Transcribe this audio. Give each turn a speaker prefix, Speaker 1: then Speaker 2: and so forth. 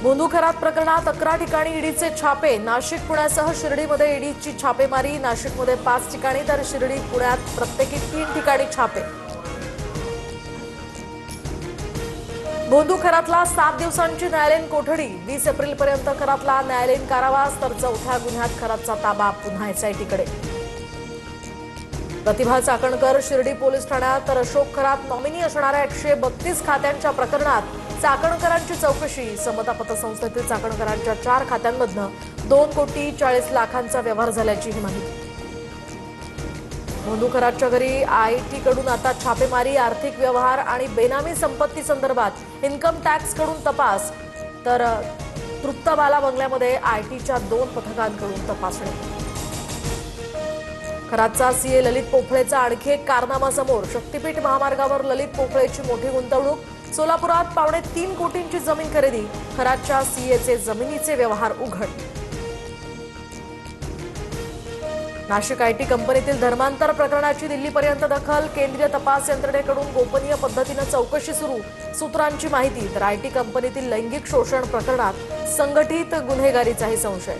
Speaker 1: भोंदू खरात प्रकरणात 11 ठिकाणी ईडीचे छापे। नाशिक पुण्यासह शिर्डीमध्ये ईडीची छापेमारी। नाशिकमध्ये 5 ठिकाणी तर शिर्डी पुण्यात प्रत्येकी 3 ठिकाणी छापे। भोंदू खरातला 7 दिवसांची न्यायालयीन कोठडी। 20 एप्रिलपर्यंत खरातला न्यायालयीन कारावास, तर 4थ्या गुन्ह्यात खरातचा ताबा पुन्हा एसआयटीकडे। प्रतिभा चाकणकर शिर्डी पोलीस ठाण्यात, तर अशोक खरात नॉमिनी असणाऱ्या 132 खात्यांच्या प्रकरणात चाकणकरांची चौकशी। समता पतसंस्थेतील चाकणकरांच्या 4 खात्यांमधनं 2,40,40,00,000चा व्यवहार झाल्याची ही माहिती। भोंदू खरातच्या घरी आयटी कडून आता छापेमारी। आर्थिक व्यवहार आणि बेनामी संपत्ती संदर्भात इन्कम टॅक्स कडून तपास, तर तृप्तबाला बंगल्यामध्ये आयटीच्या 2 पथकांकडून तपासणी। खरातचा सीए ललित पोफळेचा आणखी एक कारनामा समोर। शक्तीपीठ महामार्गावर ललित पोफळेची मोठी गुंतवणूक। सोलापुरात 3.25 कोटींची जमीन खरेदी। खरातच्या सीएचे जमिनीचे व्यवहार उघड। नाशिक आयटी कंपनीतील धर्मांतर प्रकरणाची दिल्लीपर्यंत दखल। केंद्रीय तपास यंत्रणेकडून गोपनीय पद्धतीने चौकशी सुरू। सूत्रांची माहिती, तर आयटी कंपनीतील लैंगिक शोषण प्रकरणात संघटित गुन्हेगारीचाही संशय।